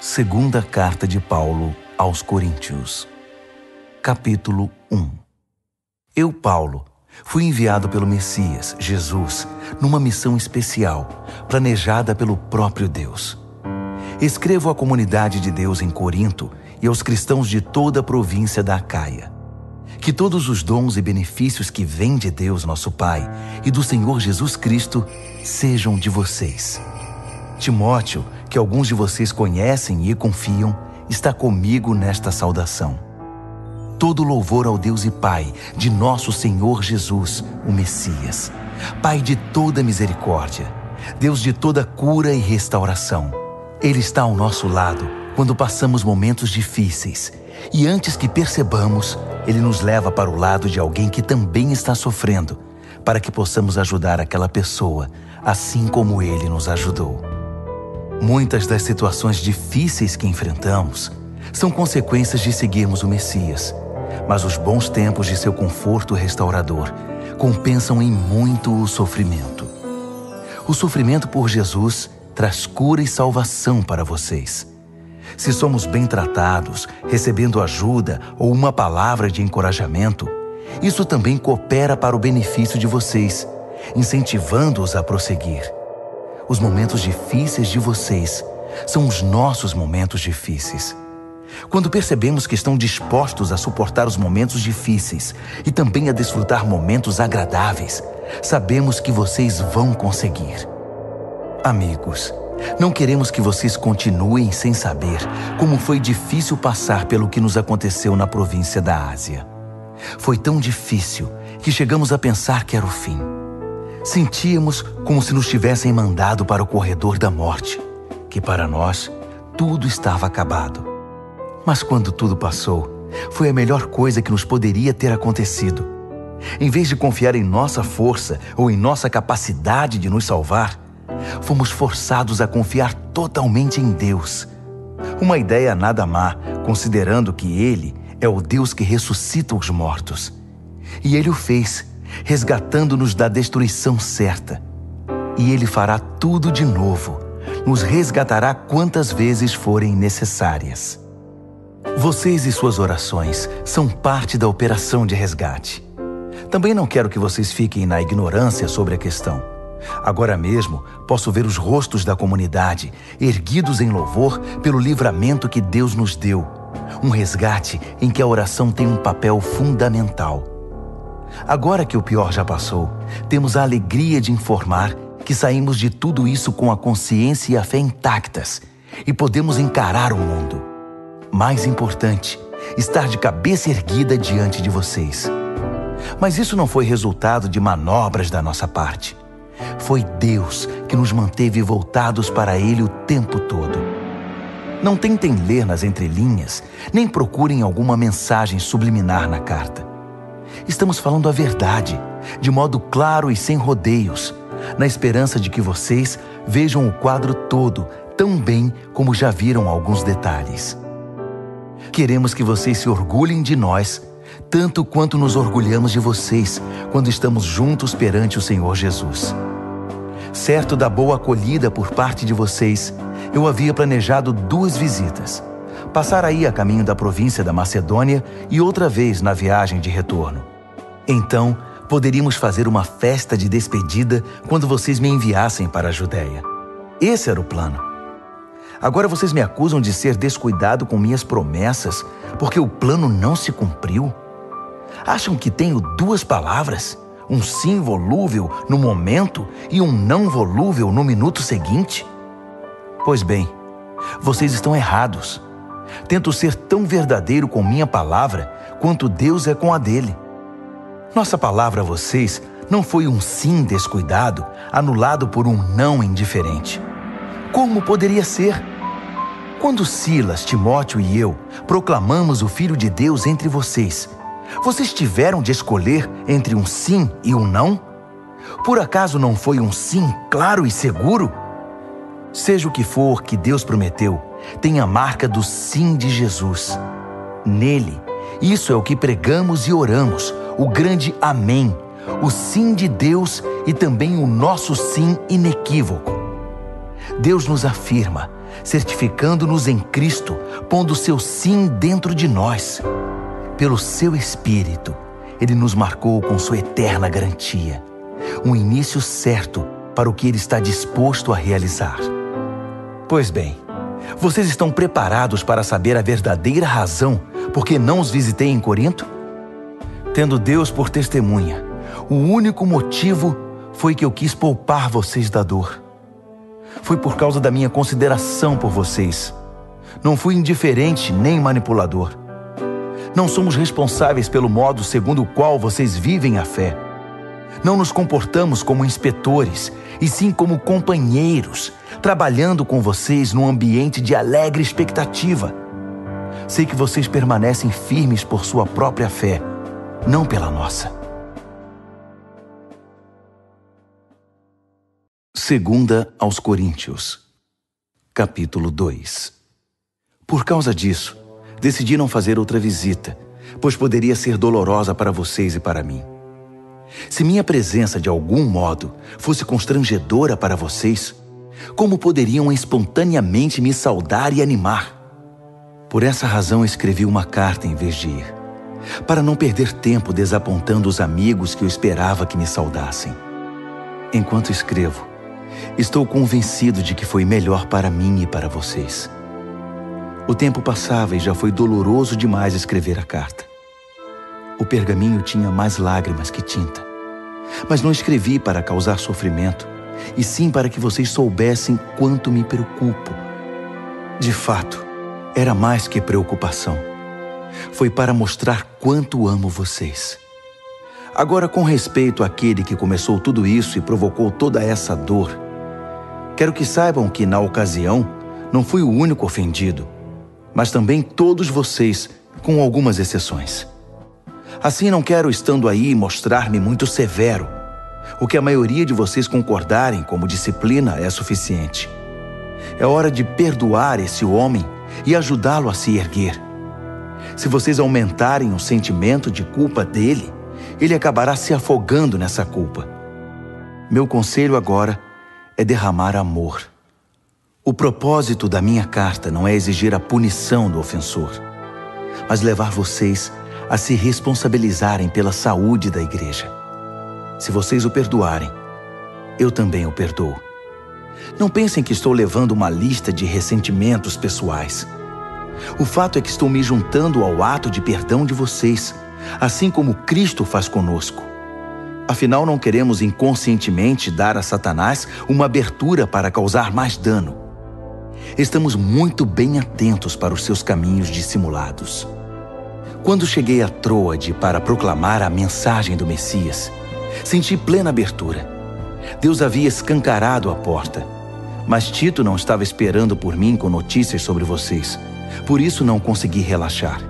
Segunda Carta de Paulo aos Coríntios, capítulo 1. Eu, Paulo, fui enviado pelo Messias, Jesus, numa missão especial, planejada pelo próprio Deus. Escrevo à comunidade de Deus em Corinto e aos cristãos de toda a província da Acaia. Que todos os dons e benefícios que vêm de Deus, nosso Pai, e do Senhor Jesus Cristo, sejam de vocês. Timóteo, que alguns de vocês conhecem e confiam, está comigo nesta saudação. Todo louvor ao Deus e Pai de nosso Senhor Jesus, o Messias, Pai de toda misericórdia, Deus de toda cura e restauração. Ele está ao nosso lado quando passamos momentos difíceis, e antes que percebamos, Ele nos leva para o lado de alguém que também está sofrendo, para que possamos ajudar aquela pessoa, assim como Ele nos ajudou. Muitas das situações difíceis que enfrentamos são consequências de seguirmos o Messias, mas os bons tempos de seu conforto restaurador compensam em muito o sofrimento. O sofrimento por Jesus traz cura e salvação para vocês. Se somos bem tratados, recebendo ajuda ou uma palavra de encorajamento, isso também coopera para o benefício de vocês, incentivando-os a prosseguir. Os momentos difíceis de vocês são os nossos momentos difíceis. Quando percebemos que estão dispostos a suportar os momentos difíceis e também a desfrutar momentos agradáveis, sabemos que vocês vão conseguir. Amigos, não queremos que vocês continuem sem saber como foi difícil passar pelo que nos aconteceu na província da Ásia. Foi tão difícil que chegamos a pensar que era o fim. Sentíamos como se nos tivessem mandado para o corredor da morte, que para nós tudo estava acabado. Mas quando tudo passou, foi a melhor coisa que nos poderia ter acontecido. Em vez de confiar em nossa força ou em nossa capacidade de nos salvar, fomos forçados a confiar totalmente em Deus. Uma ideia nada má, considerando que Ele é o Deus que ressuscita os mortos. E Ele o fez, resgatando-nos da destruição certa. E Ele fará tudo de novo, nos resgatará quantas vezes forem necessárias. Vocês e suas orações são parte da operação de resgate. Também não quero que vocês fiquem na ignorância sobre a questão. Agora mesmo, posso ver os rostos da comunidade erguidos em louvor pelo livramento que Deus nos deu. Um resgate em que a oração tem um papel fundamental. Agora que o pior já passou, temos a alegria de informar que saímos de tudo isso com a consciência e a fé intactas e podemos encarar o mundo. Mais importante, estar de cabeça erguida diante de vocês. Mas isso não foi resultado de manobras da nossa parte. Foi Deus que nos manteve voltados para Ele o tempo todo. Não tentem ler nas entrelinhas, nem procurem alguma mensagem subliminar na carta. Estamos falando a verdade, de modo claro e sem rodeios, na esperança de que vocês vejam o quadro todo tão bem como já viram alguns detalhes. Queremos que vocês se orgulhem de nós, tanto quanto nos orgulhamos de vocês quando estamos juntos perante o Senhor Jesus. Certo da boa acolhida por parte de vocês, eu havia planejado 2 visitas. Passar aí a caminho da província da Macedônia e outra vez na viagem de retorno. Então, poderíamos fazer uma festa de despedida quando vocês me enviassem para a Judéia. Esse era o plano. Agora vocês me acusam de ser descuidado com minhas promessas porque o plano não se cumpriu? Acham que tenho 2 palavras? Um sim volúvel no momento e um não volúvel no minuto seguinte? Pois bem, vocês estão errados. Tento ser tão verdadeiro com minha palavra quanto Deus é com a dele. Nossa palavra a vocês não foi um sim descuidado, anulado por um não indiferente. Como poderia ser? Quando Silas, Timóteo e eu proclamamos o Filho de Deus entre vocês, vocês tiveram de escolher entre um sim e um não? Por acaso não foi um sim claro e seguro? Seja o que for que Deus prometeu, tem a marca do sim de Jesus. Nele, isso é o que pregamos e oramos, o grande amém, o sim de Deus e também o nosso sim inequívoco. Deus nos afirma, certificando-nos em Cristo, pondo seu sim dentro de nós. Pelo seu Espírito, Ele nos marcou com sua eterna garantia, um início certo para o que Ele está disposto a realizar. Pois bem, vocês estão preparados para saber a verdadeira razão por que não os visitei em Corinto? Tendo Deus por testemunha, o único motivo foi que eu quis poupar vocês da dor. Foi por causa da minha consideração por vocês. Não fui indiferente nem manipulador. Não somos responsáveis pelo modo segundo o qual vocês vivem a fé. Não nos comportamos como inspetores, e sim como companheiros, trabalhando com vocês num ambiente de alegre expectativa. Sei que vocês permanecem firmes por sua própria fé, não pela nossa. Segunda aos Coríntios, capítulo 2. Por causa disso, decidi não fazer outra visita, pois poderia ser dolorosa para vocês e para mim. Se minha presença de algum modo fosse constrangedora para vocês, como poderiam espontaneamente me saudar e animar? Por essa razão escrevi uma carta em vez de ir, para não perder tempo desapontando os amigos que eu esperava que me saudassem. Enquanto escrevo, estou convencido de que foi melhor para mim e para vocês. O tempo passava e já foi doloroso demais escrever a carta. O pergaminho tinha mais lágrimas que tinta. Mas não escrevi para causar sofrimento, e sim para que vocês soubessem quanto me preocupo. De fato, era mais que preocupação. Foi para mostrar quanto amo vocês. Agora, com respeito àquele que começou tudo isso e provocou toda essa dor, quero que saibam que, na ocasião, não fui o único ofendido, mas também todos vocês, com algumas exceções. Assim, não quero, estando aí, mostrar-me muito severo. O que a maioria de vocês concordarem como disciplina é suficiente. É hora de perdoar esse homem e ajudá-lo a se erguer. Se vocês aumentarem o sentimento de culpa dele, ele acabará se afogando nessa culpa. Meu conselho agora é derramar amor. O propósito da minha carta não é exigir a punição do ofensor, mas levar vocês a se responsabilizarem pela saúde da igreja. Se vocês o perdoarem, eu também o perdoo. Não pensem que estou levando uma lista de ressentimentos pessoais. O fato é que estou me juntando ao ato de perdão de vocês, assim como Cristo faz conosco. Afinal, não queremos inconscientemente dar a Satanás uma abertura para causar mais dano. Estamos muito bem atentos para os seus caminhos dissimulados. Quando cheguei a Troade para proclamar a mensagem do Messias, senti plena abertura. Deus havia escancarado a porta, mas Tito não estava esperando por mim com notícias sobre vocês. Por isso não consegui relaxar.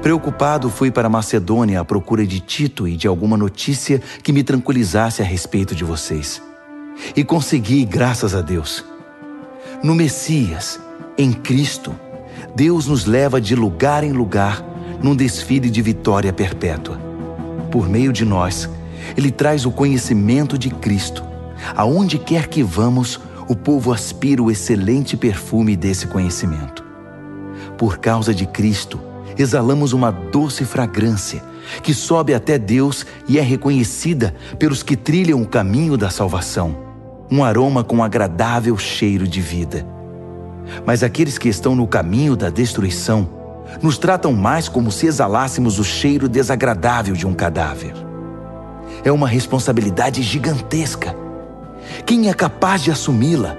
Preocupado, fui para Macedônia à procura de Tito e de alguma notícia que me tranquilizasse a respeito de vocês. E consegui, graças a Deus. No Messias, em Cristo, Deus nos leva de lugar em lugar num desfile de vitória perpétua. Por meio de nós, Ele traz o conhecimento de Cristo. Aonde quer que vamos, o povo aspira o excelente perfume desse conhecimento. Por causa de Cristo, exalamos uma doce fragrância que sobe até Deus e é reconhecida pelos que trilham o caminho da salvação. Um aroma com agradável cheiro de vida. Mas aqueles que estão no caminho da destruição nos tratam mais como se exalássemos o cheiro desagradável de um cadáver. É uma responsabilidade gigantesca. Quem é capaz de assumi-la?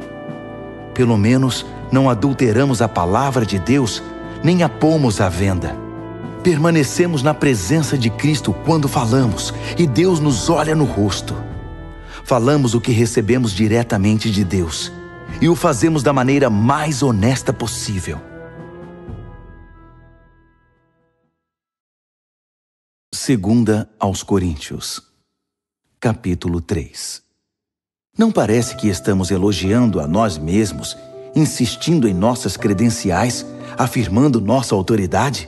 Pelo menos não adulteramos a palavra de Deus, nem a pomos à venda. Permanecemos na presença de Cristo quando falamos, e Deus nos olha no rosto. Falamos o que recebemos diretamente de Deus, e o fazemos da maneira mais honesta possível. Segunda aos Coríntios, capítulo 3. Não parece que estamos elogiando a nós mesmos, insistindo em nossas credenciais, afirmando nossa autoridade?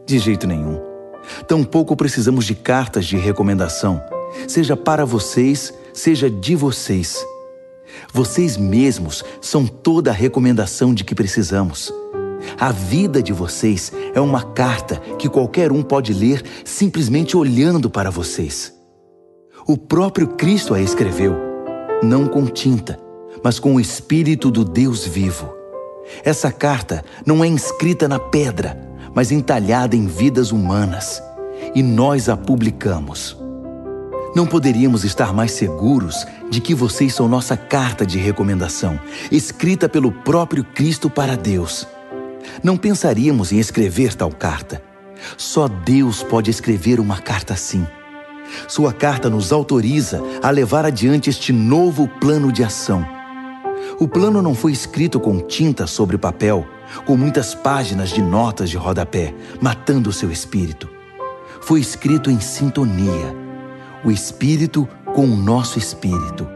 De jeito nenhum. Tampouco precisamos de cartas de recomendação, seja para vocês, seja de vocês. Vocês mesmos são toda a recomendação de que precisamos. A vida de vocês é uma carta que qualquer um pode ler simplesmente olhando para vocês. O próprio Cristo a escreveu, não com tinta, mas com o Espírito do Deus vivo. Essa carta não é inscrita na pedra, mas entalhada em vidas humanas, e nós a publicamos. Não poderíamos estar mais seguros de que vocês são nossa carta de recomendação, escrita pelo próprio Cristo para Deus. Não pensaríamos em escrever tal carta. Só Deus pode escrever uma carta assim. Sua carta nos autoriza a levar adiante este novo plano de ação. O plano não foi escrito com tinta sobre papel, com muitas páginas de notas de rodapé, matando o seu espírito. Foi escrito em sintonia, o Espírito com o nosso espírito,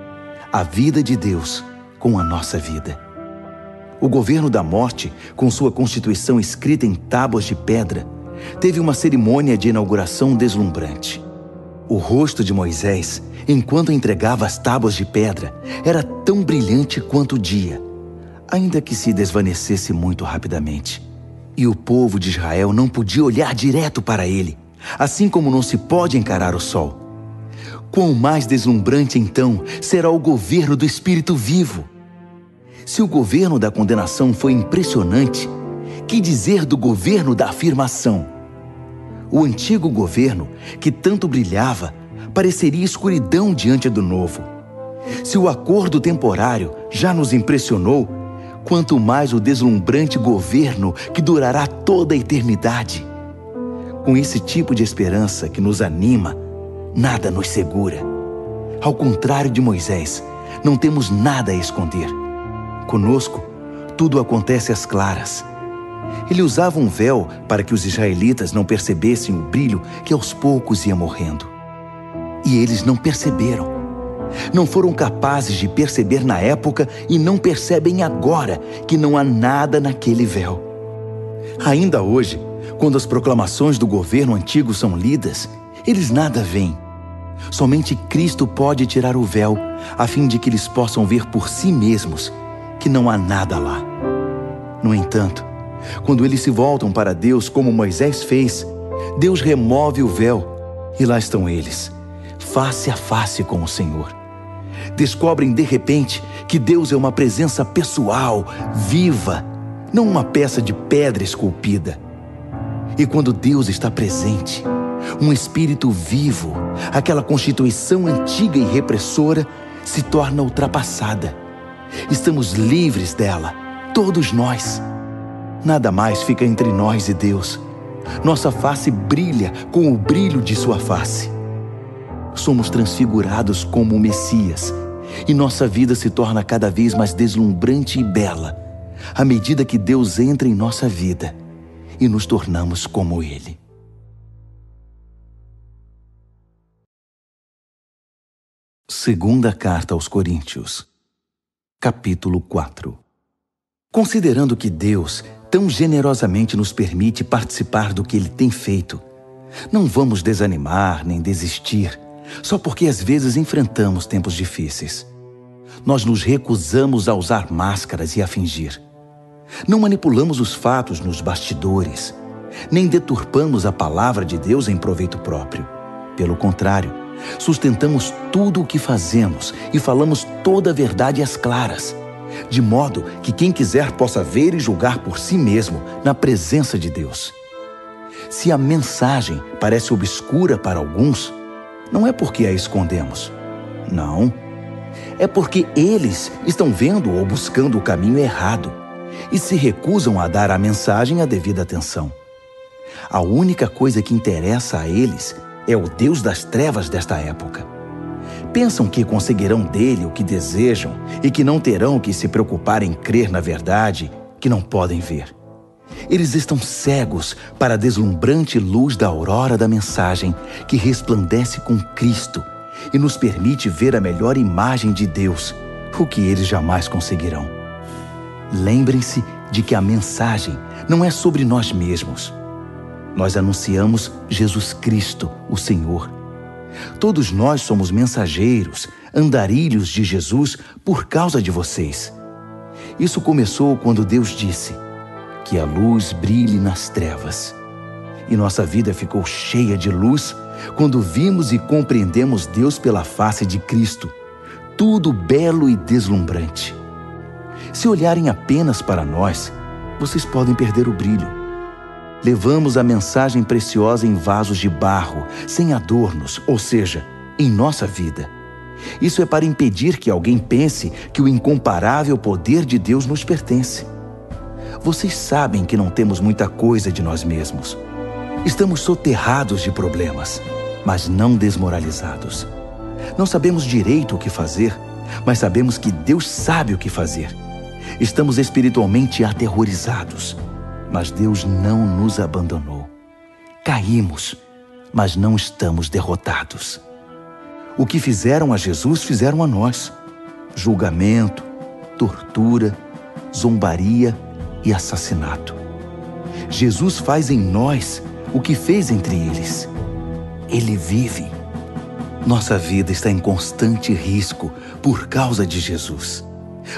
a vida de Deus com a nossa vida. O governo da morte, com sua constituição escrita em tábuas de pedra, teve uma cerimônia de inauguração deslumbrante. O rosto de Moisés, enquanto entregava as tábuas de pedra, era tão brilhante quanto o dia, ainda que se desvanecesse muito rapidamente. E o povo de Israel não podia olhar direto para ele, assim como não se pode encarar o sol. Quão mais deslumbrante, então, será o governo do Espírito vivo? Se o governo da condenação foi impressionante, que dizer do governo da afirmação? O antigo governo, que tanto brilhava, pareceria escuridão diante do novo. Se o acordo temporário já nos impressionou, quanto mais o deslumbrante governo que durará toda a eternidade. Com esse tipo de esperança que nos anima, nada nos segura. Ao contrário de Moisés, não temos nada a esconder. Conosco, tudo acontece às claras. Ele usava um véu para que os israelitas não percebessem o brilho que aos poucos ia morrendo. E eles não perceberam. Não foram capazes de perceber na época e não percebem agora que não há nada naquele véu. Ainda hoje, quando as proclamações do governo antigo são lidas, eles nada veem. Somente Cristo pode tirar o véu, a fim de que eles possam ver por si mesmos que não há nada lá. No entanto, quando eles se voltam para Deus como Moisés fez, Deus remove o véu e lá estão eles, face a face com o Senhor. Descobrem de repente que Deus é uma presença pessoal, viva, não uma peça de pedra esculpida. E quando Deus está presente, um espírito vivo, aquela constituição antiga e repressora, se torna ultrapassada. Estamos livres dela, todos nós. Nada mais fica entre nós e Deus. Nossa face brilha com o brilho de sua face. Somos transfigurados como o Messias, e nossa vida se torna cada vez mais deslumbrante e bela, à medida que Deus entra em nossa vida e nos tornamos como Ele. Segunda Carta aos Coríntios, capítulo 4. Considerando que Deus tão generosamente nos permite participar do que Ele tem feito, não vamos desanimar nem desistir, só porque às vezes enfrentamos tempos difíceis. Nós nos recusamos a usar máscaras e a fingir. Não manipulamos os fatos nos bastidores, nem deturpamos a palavra de Deus em proveito próprio. Pelo contrário, sustentamos tudo o que fazemos e falamos toda a verdade às claras, de modo que quem quiser possa ver e julgar por si mesmo na presença de Deus. Se a mensagem parece obscura para alguns, não é porque a escondemos. Não. É porque eles estão vendo ou buscando o caminho errado e se recusam a dar à mensagem a devida atenção. A única coisa que interessa a eles é o Deus das trevas desta época. Pensam que conseguirão dele o que desejam e que não terão que se preocupar em crer na verdade que não podem ver. Eles estão cegos para a deslumbrante luz da aurora da mensagem que resplandece com Cristo e nos permite ver a melhor imagem de Deus, o que eles jamais conseguirão. Lembrem-se de que a mensagem não é sobre nós mesmos. Nós anunciamos Jesus Cristo, o Senhor. Todos nós somos mensageiros, andarilhos de Jesus por causa de vocês. Isso começou quando Deus disse que a luz brilhe nas trevas. E nossa vida ficou cheia de luz quando vimos e compreendemos Deus pela face de Cristo. Tudo belo e deslumbrante. Se olharem apenas para nós, vocês podem perder o brilho. Levamos a mensagem preciosa em vasos de barro, sem adornos, ou seja, em nossa vida. Isso é para impedir que alguém pense que o incomparável poder de Deus nos pertence. Vocês sabem que não temos muita coisa de nós mesmos. Estamos soterrados de problemas, mas não desmoralizados. Não sabemos direito o que fazer, mas sabemos que Deus sabe o que fazer. Estamos espiritualmente aterrorizados, mas Deus não nos abandonou. Caímos, mas não estamos derrotados. O que fizeram a Jesus, fizeram a nós. Julgamento, tortura, zombaria e assassinato. Jesus faz em nós o que fez entre eles. Ele vive. Nossa vida está em constante risco por causa de Jesus,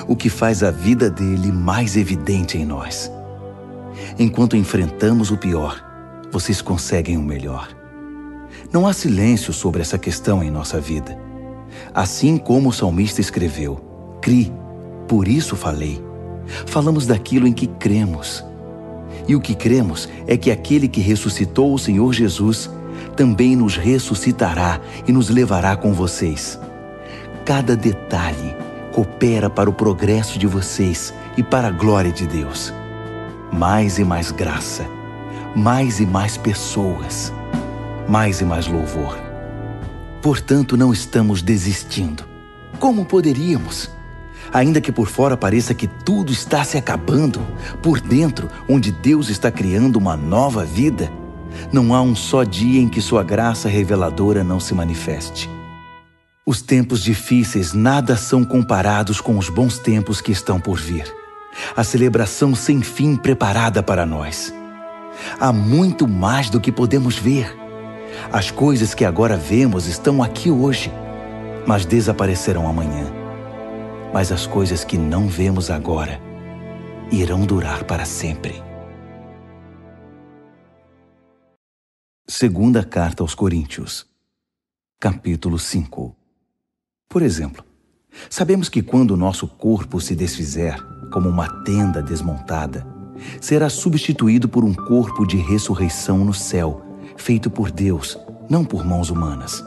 o que faz a vida dele mais evidente em nós. Enquanto enfrentamos o pior, vocês conseguem o melhor. Não há silêncio sobre essa questão em nossa vida. Assim como o salmista escreveu, "Cri, por isso falei." Falamos daquilo em que cremos. E o que cremos é que aquele que ressuscitou o Senhor Jesus também nos ressuscitará e nos levará com vocês. Cada detalhe coopera para o progresso de vocês e para a glória de Deus. Mais e mais graça, mais e mais pessoas, mais e mais louvor. Portanto, não estamos desistindo. Como poderíamos? Ainda que por fora pareça que tudo está se acabando, por dentro, onde Deus está criando uma nova vida, não há um só dia em que sua graça reveladora não se manifeste. Os tempos difíceis nada são comparados com os bons tempos que estão por vir. A celebração sem fim preparada para nós. Há muito mais do que podemos ver. As coisas que agora vemos estão aqui hoje, mas desaparecerão amanhã. Mas as coisas que não vemos agora irão durar para sempre. Segunda Carta aos Coríntios, capítulo 5. Por exemplo, sabemos que quando o nosso corpo se desfizer, como uma tenda desmontada, será substituído por um corpo de ressurreição no céu, feito por Deus, não por mãos humanas.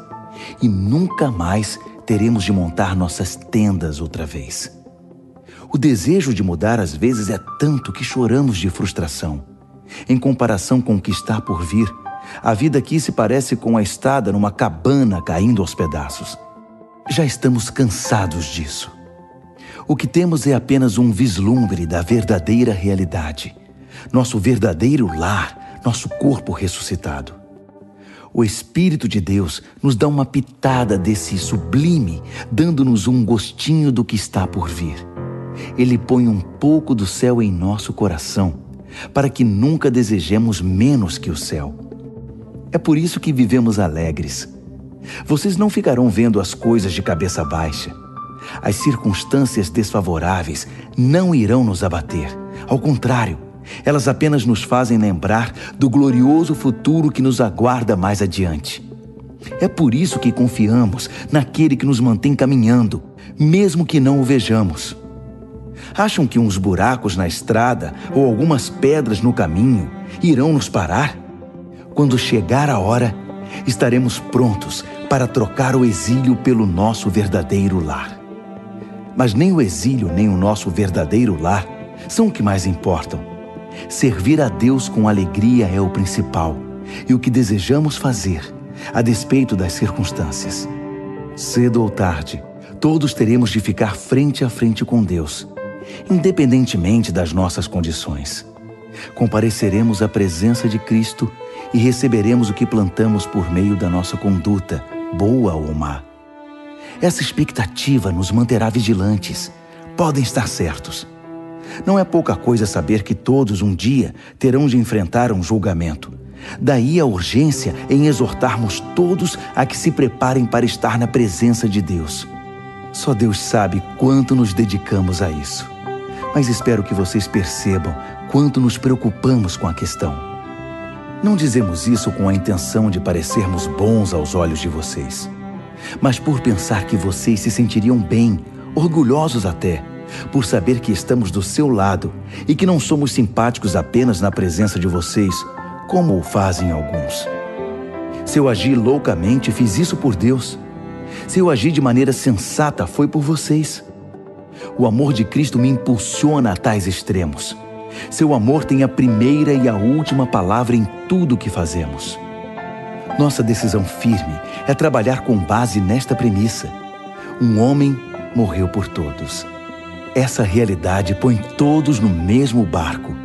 E nunca mais teremos de montar nossas tendas outra vez. O desejo de mudar às vezes é tanto que choramos de frustração. Em comparação com o que está por vir, a vida aqui se parece com a estada numa cabana caindo aos pedaços. Já estamos cansados disso. O que temos é apenas um vislumbre da verdadeira realidade. Nosso verdadeiro lar, nosso corpo ressuscitado. O Espírito de Deus nos dá uma pitada desse sublime, dando-nos um gostinho do que está por vir. Ele põe um pouco do céu em nosso coração, para que nunca desejemos menos que o céu. É por isso que vivemos alegres. Vocês não ficarão vendo as coisas de cabeça baixa. As circunstâncias desfavoráveis não irão nos abater. Ao contrário, elas apenas nos fazem lembrar do glorioso futuro que nos aguarda mais adiante. É por isso que confiamos naquele que nos mantém caminhando, mesmo que não o vejamos. Acham que uns buracos na estrada ou algumas pedras no caminho irão nos parar? Quando chegar a hora, estaremos prontos para trocar o exílio pelo nosso verdadeiro lar. Mas nem o exílio nem o nosso verdadeiro lar são o que mais importam. Servir a Deus com alegria é o principal e o que desejamos fazer, a despeito das circunstâncias. Cedo ou tarde, todos teremos de ficar frente a frente com Deus, independentemente das nossas condições. Compareceremos à presença de Cristo e receberemos o que plantamos por meio da nossa conduta, boa ou má. Essa expectativa nos manterá vigilantes. Podem estar certos. Não é pouca coisa saber que todos um dia terão de enfrentar um julgamento, Daí a urgência em exortarmos todos a que se preparem para estar na presença de Deus. Só Deus sabe quanto nos dedicamos a isso. Mas espero que vocês percebam quanto nos preocupamos com a questão. Não dizemos isso com a intenção de parecermos bons aos olhos de vocês, mas por pensar que vocês se sentiriam bem, orgulhosos até, por saber que estamos do seu lado e que não somos simpáticos apenas na presença de vocês, como o fazem alguns. Se eu agi loucamente, fiz isso por Deus. Se eu agi de maneira sensata, foi por vocês. O amor de Cristo me impulsiona a tais extremos. Seu amor tem a primeira e a última palavra em tudo o que fazemos. Nossa decisão firme é trabalhar com base nesta premissa: um homem morreu por todos. Essa realidade põe todos no mesmo barco.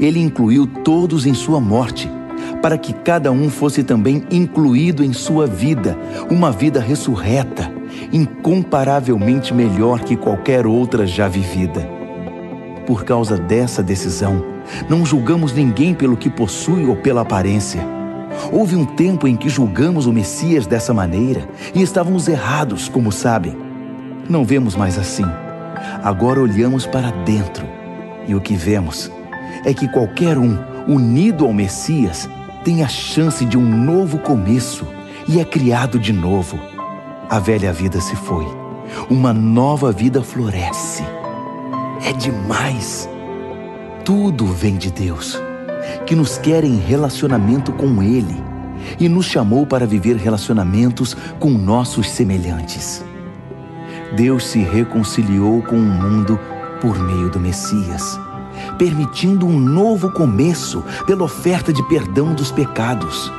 Ele incluiu todos em sua morte, para que cada um fosse também incluído em sua vida, uma vida ressurreta, incomparavelmente melhor que qualquer outra já vivida. Por causa dessa decisão, não julgamos ninguém pelo que possui ou pela aparência. Houve um tempo em que julgamos o Messias dessa maneira e estávamos errados, como sabem. Não vemos mais assim. Agora olhamos para dentro e o que vemos é que qualquer um unido ao Messias tem a chance de um novo começo e é criado de novo. A velha vida se foi, uma nova vida floresce. É demais! Tudo vem de Deus, que nos quer em relacionamento com Ele e nos chamou para viver relacionamentos com nossos semelhantes. Deus se reconciliou com o mundo por meio do Messias, permitindo um novo começo pela oferta de perdão dos pecados.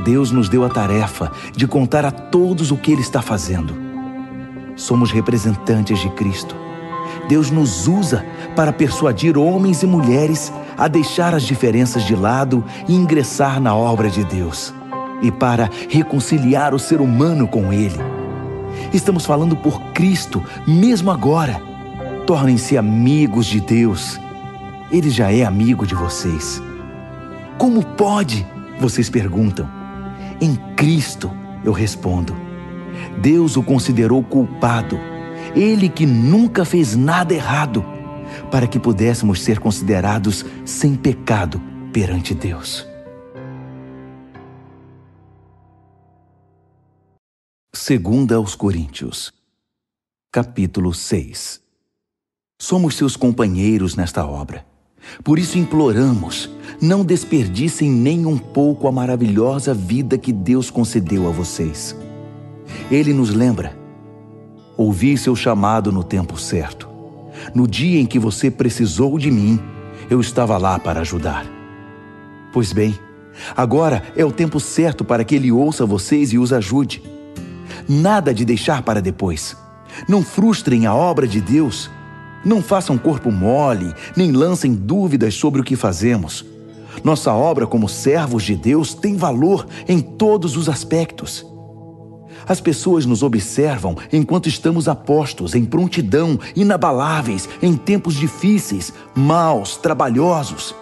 Deus nos deu a tarefa de contar a todos o que Ele está fazendo. Somos representantes de Cristo. Deus nos usa para persuadir homens e mulheres a deixar as diferenças de lado e ingressar na obra de Deus, e para reconciliar o ser humano com Ele. Estamos falando por Cristo, mesmo agora. Tornem-se amigos de Deus. Ele já é amigo de vocês. Como pode? Vocês perguntam. Em Cristo, eu respondo. Deus o considerou culpado, Ele que nunca fez nada errado, para que pudéssemos ser considerados sem pecado perante Deus. Segunda aos Coríntios, capítulo 6. Somos seus companheiros nesta obra. Por isso imploramos, não desperdicem nem um pouco a maravilhosa vida que Deus concedeu a vocês. Ele nos lembra: ouvi seu chamado no tempo certo. No dia em que você precisou de mim, eu estava lá para ajudar. Pois bem, agora é o tempo certo para que Ele ouça vocês e os ajude. Nada de deixar para depois. Não frustrem a obra de Deus. Não façam corpo mole, nem lancem dúvidas sobre o que fazemos. Nossa obra como servos de Deus tem valor em todos os aspectos. As pessoas nos observam enquanto estamos a postos, em prontidão, inabaláveis, em tempos difíceis, maus, trabalhosos.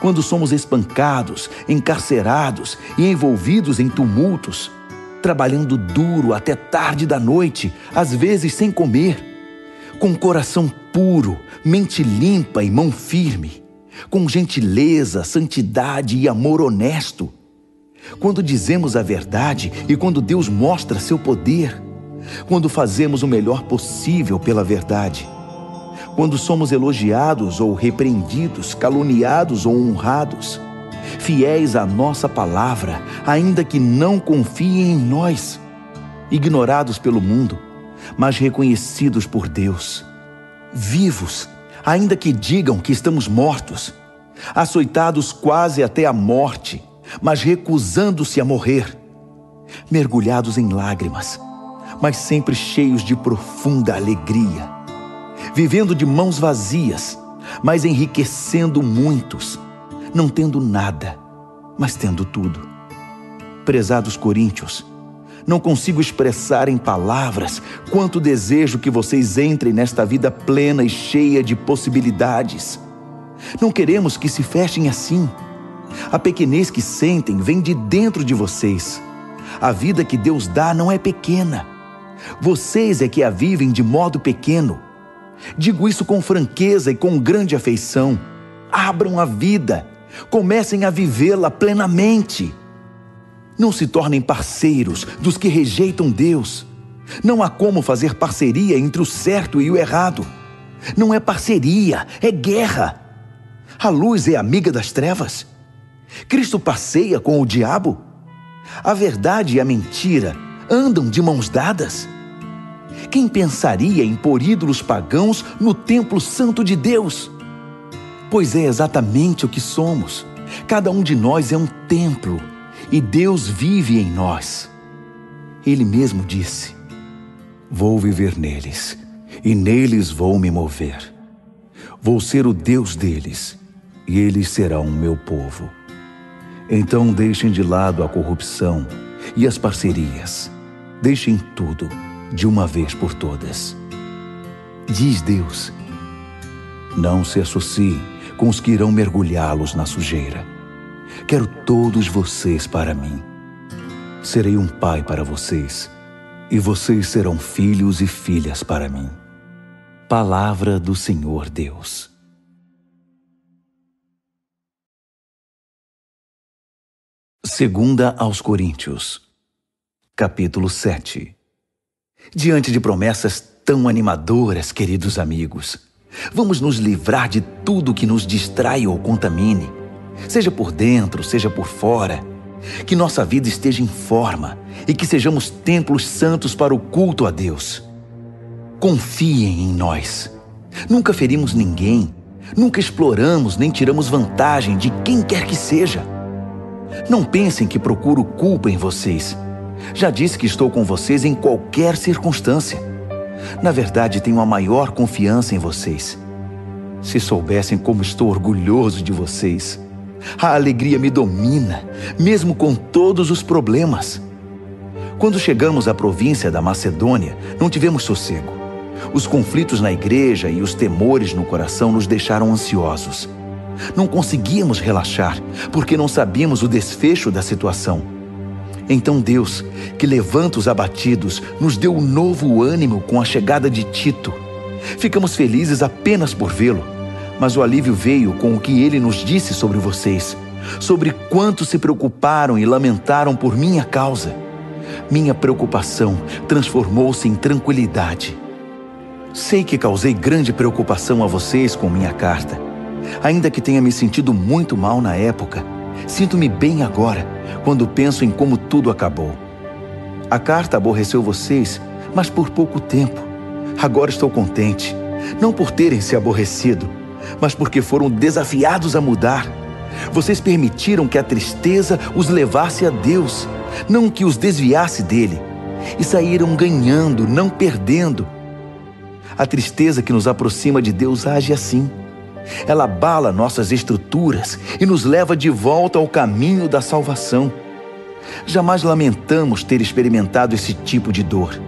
Quando somos espancados, encarcerados e envolvidos em tumultos, trabalhando duro até tarde da noite, às vezes sem comer, com coração puro, mente limpa e mão firme, com gentileza, santidade e amor honesto. Quando dizemos a verdade e quando Deus mostra seu poder, quando fazemos o melhor possível pela verdade, quando somos elogiados ou repreendidos, caluniados ou honrados, fiéis à nossa palavra, ainda que não confiem em nós, ignorados pelo mundo, mas reconhecidos por Deus, vivos, ainda que digam que estamos mortos, açoitados quase até a morte, mas recusando-se a morrer, mergulhados em lágrimas, mas sempre cheios de profunda alegria, vivendo de mãos vazias, mas enriquecendo muitos, não tendo nada, mas tendo tudo. Prezados coríntios, não consigo expressar em palavras quanto desejo que vocês entrem nesta vida plena e cheia de possibilidades. Não queremos que se fechem assim. A pequenez que sentem vem de dentro de vocês. A vida que Deus dá não é pequena. Vocês é que a vivem de modo pequeno. Digo isso com franqueza e com grande afeição. Abram a vida. Comecem a vivê-la plenamente. Não se tornem parceiros dos que rejeitam Deus. Não há como fazer parceria entre o certo e o errado. Não é parceria, é guerra. A luz é amiga das trevas. Cristo passeia com o diabo. A verdade e a mentira andam de mãos dadas. Quem pensaria em pôr ídolos pagãos no templo santo de Deus? Pois é exatamente o que somos. Cada um de nós é um templo e Deus vive em nós. Ele mesmo disse: vou viver neles e neles vou me mover. Vou ser o Deus deles e eles serão o meu povo. Então deixem de lado a corrupção e as parcerias. Deixem tudo de uma vez por todas. Diz Deus: não se associem com os que irão mergulhá-los na sujeira. Quero todos vocês para mim. Serei um pai para vocês, e vocês serão filhos e filhas para mim. Palavra do Senhor Deus. Segunda aos Coríntios, capítulo 7. Diante de promessas tão animadoras, queridos amigos, vamos nos livrar de tudo que nos distrai ou contamine, seja por dentro, seja por fora. Que nossa vida esteja em forma e que sejamos templos santos para o culto a Deus. Confiem em nós. Nunca ferimos ninguém, nunca exploramos nem tiramos vantagem de quem quer que seja. Não pensem que procuro culpa em vocês. Já disse que estou com vocês em qualquer circunstância. Na verdade, tenho a maior confiança em vocês. Se soubessem como estou orgulhoso de vocês. A alegria me domina, mesmo com todos os problemas. Quando chegamos à província da Macedônia, não tivemos sossego. Os conflitos na igreja e os temores no coração nos deixaram ansiosos. Não conseguíamos relaxar, porque não sabíamos o desfecho da situação. Então Deus, que levanta os abatidos, nos deu um novo ânimo com a chegada de Tito. Ficamos felizes apenas por vê-lo. Mas o alívio veio com o que ele nos disse sobre vocês, sobre quanto se preocuparam e lamentaram por minha causa. Minha preocupação transformou-se em tranquilidade. Sei que causei grande preocupação a vocês com minha carta. Ainda que tenha me sentido muito mal na época, sinto-me bem agora, quando penso em como tudo acabou. A carta aborreceu vocês, mas por pouco tempo. Agora estou contente, não por terem se aborrecido, mas porque foram desafiados a mudar. Vocês permitiram que a tristeza os levasse a Deus, não que os desviasse dele, e saíram ganhando, não perdendo. A tristeza que nos aproxima de Deus age assim. Ela abala nossas estruturas e nos leva de volta ao caminho da salvação. Jamais lamentamos ter experimentado esse tipo de dor.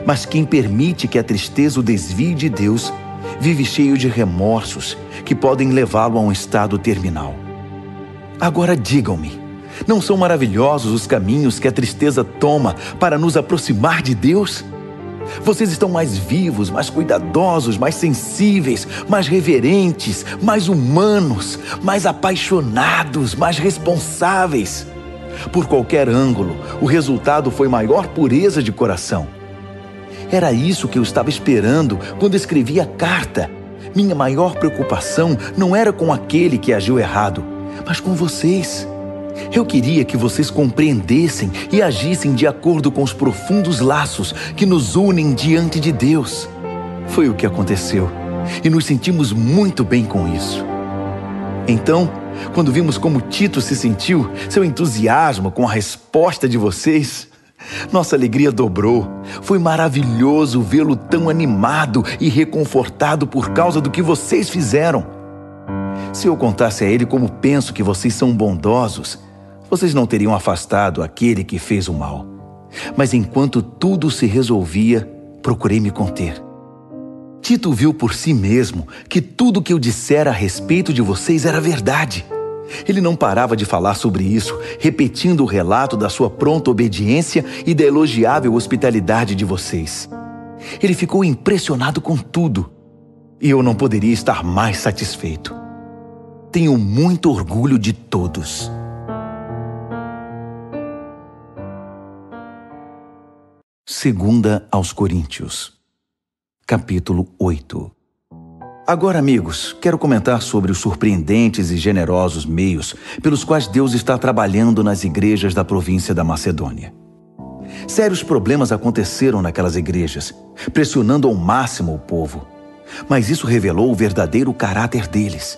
Mas quem permite que a tristeza o desvie de Deus, vive cheio de remorsos que podem levá-lo a um estado terminal. Agora digam-me, não são maravilhosos os caminhos que a tristeza toma para nos aproximar de Deus? Vocês estão mais vivos, mais cuidadosos, mais sensíveis, mais reverentes, mais humanos, mais apaixonados, mais responsáveis. Por qualquer ângulo, o resultado foi maior pureza de coração. Era isso que eu estava esperando quando escrevi a carta. Minha maior preocupação não era com aquele que agiu errado, mas com vocês. Eu queria que vocês compreendessem e agissem de acordo com os profundos laços que nos unem diante de Deus. Foi o que aconteceu, e nos sentimos muito bem com isso. Então, quando vimos como Tito se sentiu, seu entusiasmo com a resposta de vocês, nossa alegria dobrou. Foi maravilhoso vê-lo tão animado e reconfortado por causa do que vocês fizeram. Se eu contasse a ele como penso que vocês são bondosos, vocês não teriam afastado aquele que fez o mal. Mas enquanto tudo se resolvia, procurei me conter. Tito viu por si mesmo que tudo que eu dissera a respeito de vocês era verdade. Ele não parava de falar sobre isso, repetindo o relato da sua pronta obediência e da elogiável hospitalidade de vocês. Ele ficou impressionado com tudo, e eu não poderia estar mais satisfeito. Tenho muito orgulho de todos. Segunda aos Coríntios, capítulo 8. Agora, amigos, quero comentar sobre os surpreendentes e generosos meios pelos quais Deus está trabalhando nas igrejas da província da Macedônia. Sérios problemas aconteceram naquelas igrejas, pressionando ao máximo o povo. Mas isso revelou o verdadeiro caráter deles.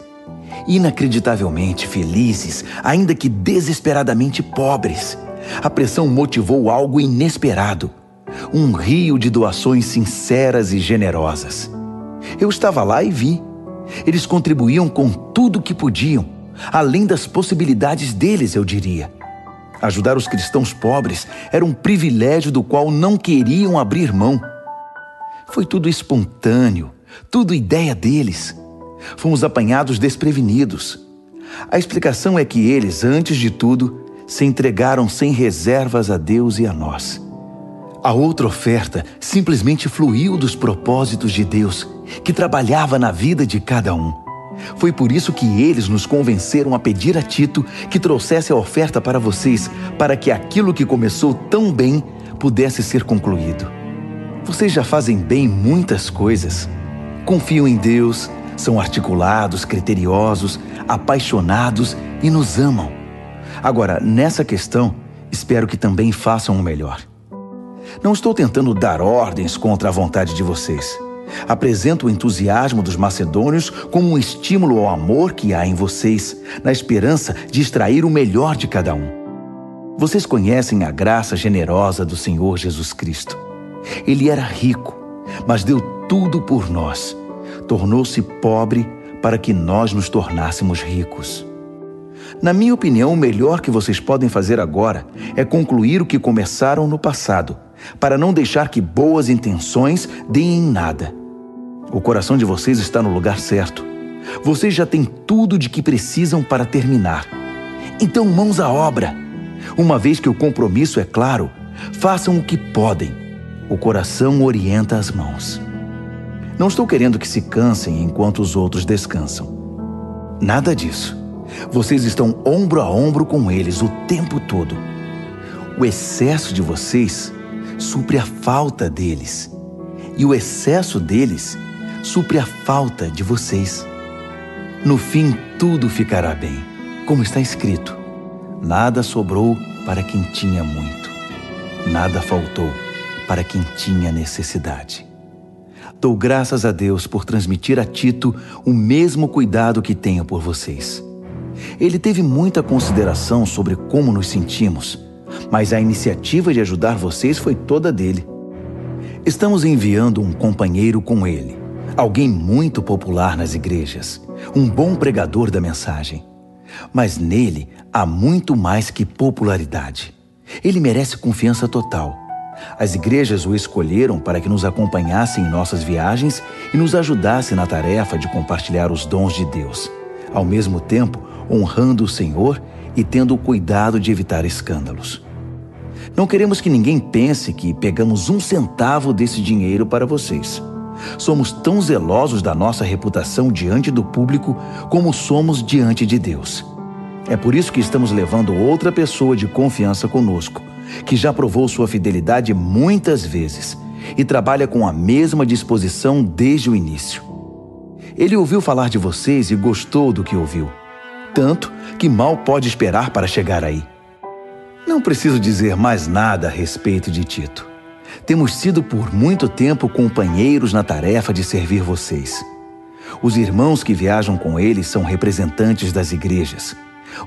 Inacreditavelmente felizes, ainda que desesperadamente pobres, a pressão motivou algo inesperado. Um rio de doações sinceras e generosas. Eu estava lá e vi. Eles contribuíam com tudo o que podiam, além das possibilidades deles, eu diria. Ajudar os cristãos pobres era um privilégio do qual não queriam abrir mão. Foi tudo espontâneo, tudo ideia deles. Fomos apanhados desprevenidos. A explicação é que eles, antes de tudo, se entregaram sem reservas a Deus e a nós. A outra oferta simplesmente fluiu dos propósitos de Deus, que trabalhava na vida de cada um. Foi por isso que eles nos convenceram a pedir a Tito que trouxesse a oferta para vocês, para que aquilo que começou tão bem pudesse ser concluído. Vocês já fazem bem muitas coisas. Confiam em Deus, são articulados, criteriosos, apaixonados e nos amam. Agora, nessa questão, espero que também façam o melhor. Não estou tentando dar ordens contra a vontade de vocês. Apresento o entusiasmo dos macedônios como um estímulo ao amor que há em vocês, na esperança de extrair o melhor de cada um. Vocês conhecem a graça generosa do Senhor Jesus Cristo. Ele era rico, mas deu tudo por nós. Tornou-se pobre para que nós nos tornássemos ricos. Na minha opinião, o melhor que vocês podem fazer agora é concluir o que começaram no passado, para não deixar que boas intenções deem em nada. O coração de vocês está no lugar certo. Vocês já têm tudo de que precisam para terminar. Então, mãos à obra. Uma vez que o compromisso é claro, façam o que podem. O coração orienta as mãos. Não estou querendo que se cansem enquanto os outros descansam. Nada disso. Vocês estão ombro a ombro com eles o tempo todo. O excesso de vocês supre a falta deles. E o excesso deles supre a falta de vocês. No fim, tudo ficará bem, como está escrito. Nada sobrou para quem tinha muito. Nada faltou para quem tinha necessidade. Dou graças a Deus por transmitir a Tito o mesmo cuidado que tenho por vocês. Ele teve muita consideração sobre como nos sentimos, mas a iniciativa de ajudar vocês foi toda dele. Estamos enviando um companheiro com ele, alguém muito popular nas igrejas, um bom pregador da mensagem. Mas nele há muito mais que popularidade. Ele merece confiança total. As igrejas o escolheram para que nos acompanhasse em nossas viagens e nos ajudasse na tarefa de compartilhar os dons de Deus, ao mesmo tempo honrando o Senhor e tendo o cuidado de evitar escândalos. Não queremos que ninguém pense que pegamos um centavo desse dinheiro para vocês. Somos tão zelosos da nossa reputação diante do público como somos diante de Deus. É por isso que estamos levando outra pessoa de confiança conosco, que já provou sua fidelidade muitas vezes e trabalha com a mesma disposição desde o início. Ele ouviu falar de vocês e gostou do que ouviu, tanto que mal pode esperar para chegar aí. Não preciso dizer mais nada a respeito de Tito. Temos sido por muito tempo companheiros na tarefa de servir vocês. Os irmãos que viajam com ele são representantes das igrejas.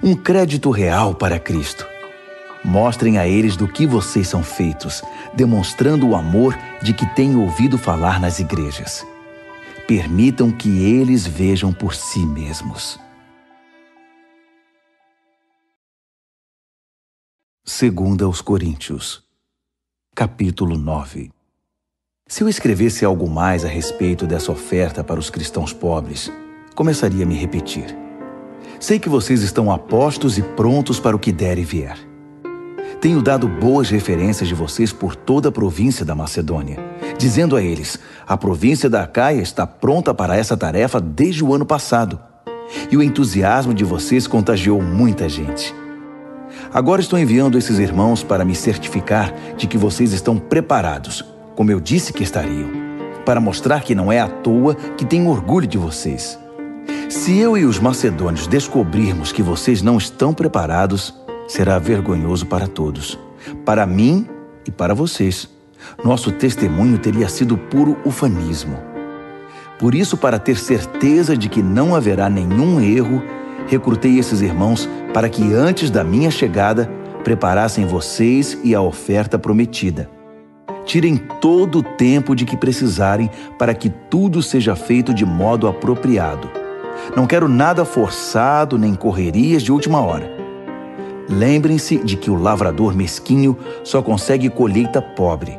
Um crédito real para Cristo. Mostrem a eles do que vocês são feitos, demonstrando o amor de que têm ouvido falar nas igrejas. Permitam que eles vejam por si mesmos. Segunda aos Coríntios, capítulo 9. Se eu escrevesse algo mais a respeito dessa oferta para os cristãos pobres, começaria a me repetir. Sei que vocês estão apostos e prontos para o que der e vier. Tenho dado boas referências de vocês por toda a província da Macedônia, dizendo a eles: a província da Acaia está pronta para essa tarefa desde o ano passado. E o entusiasmo de vocês contagiou muita gente. Agora estou enviando esses irmãos para me certificar de que vocês estão preparados, como eu disse que estariam, para mostrar que não é à toa que tenho orgulho de vocês. Se eu e os macedônios descobrirmos que vocês não estão preparados, será vergonhoso para todos, para mim e para vocês. Nosso testemunho teria sido puro ufanismo. Por isso, para ter certeza de que não haverá nenhum erro, recrutei esses irmãos para que antes da minha chegada preparassem vocês e a oferta prometida. Tirem todo o tempo de que precisarem para que tudo seja feito de modo apropriado. Não quero nada forçado nem correrias de última hora. Lembrem-se de que o lavrador mesquinho só consegue colheita pobre.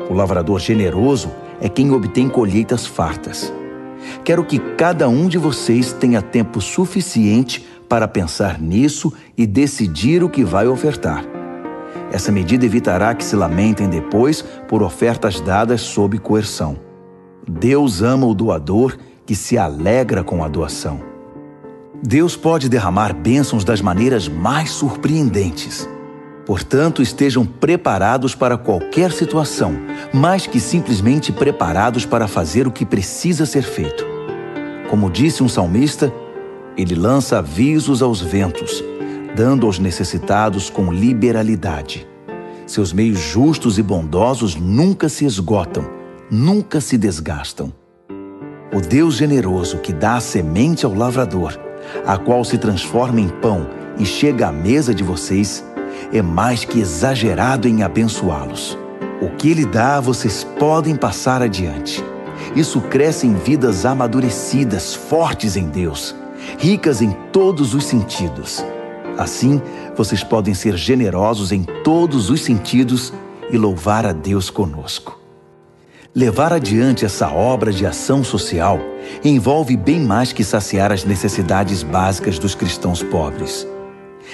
O lavrador generoso é quem obtém colheitas fartas. Quero que cada um de vocês tenha tempo suficiente para pensar nisso e decidir o que vai ofertar. Essa medida evitará que se lamentem depois por ofertas dadas sob coerção. Deus ama o doador que se alegra com a doação. Deus pode derramar bênçãos das maneiras mais surpreendentes. Portanto, estejam preparados para qualquer situação, mais que simplesmente preparados para fazer o que precisa ser feito. Como disse um salmista, ele lança avisos aos ventos, dando aos necessitados com liberalidade. Seus meios justos e bondosos nunca se esgotam, nunca se desgastam. O Deus generoso que dá a semente ao lavrador, a qual se transforma em pão e chega à mesa de vocês, é mais que exagerado em abençoá-los. O que Ele dá, vocês podem passar adiante. Isso cresce em vidas amadurecidas, fortes em Deus, ricas em todos os sentidos. Assim, vocês podem ser generosos em todos os sentidos e louvar a Deus conosco. Levar adiante essa obra de ação social envolve bem mais que saciar as necessidades básicas dos cristãos pobres.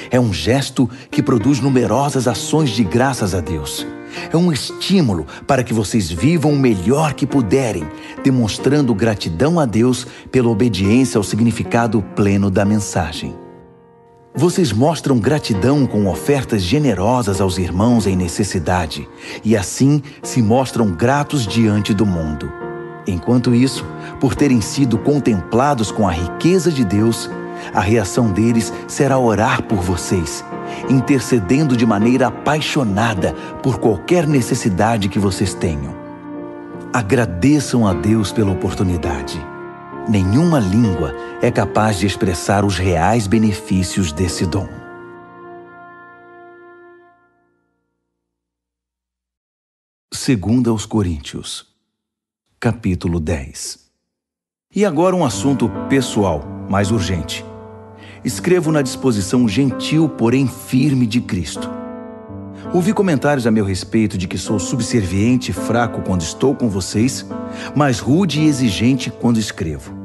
É um gesto que produz numerosas ações de graças a Deus. É um estímulo para que vocês vivam o melhor que puderem, demonstrando gratidão a Deus pela obediência ao significado pleno da mensagem. Vocês mostram gratidão com ofertas generosas aos irmãos em necessidade e assim se mostram gratos diante do mundo. Enquanto isso, por terem sido contemplados com a riqueza de Deus, a reação deles será orar por vocês, intercedendo de maneira apaixonada por qualquer necessidade que vocês tenham. Agradeçam a Deus pela oportunidade. Nenhuma língua é capaz de expressar os reais benefícios desse dom. Segunda aos Coríntios, capítulo 10. E agora um assunto pessoal, mais urgente. Escrevo na disposição gentil, porém firme de Cristo. Ouvi comentários a meu respeito de que sou subserviente e fraco quando estou com vocês, mas rude e exigente quando escrevo.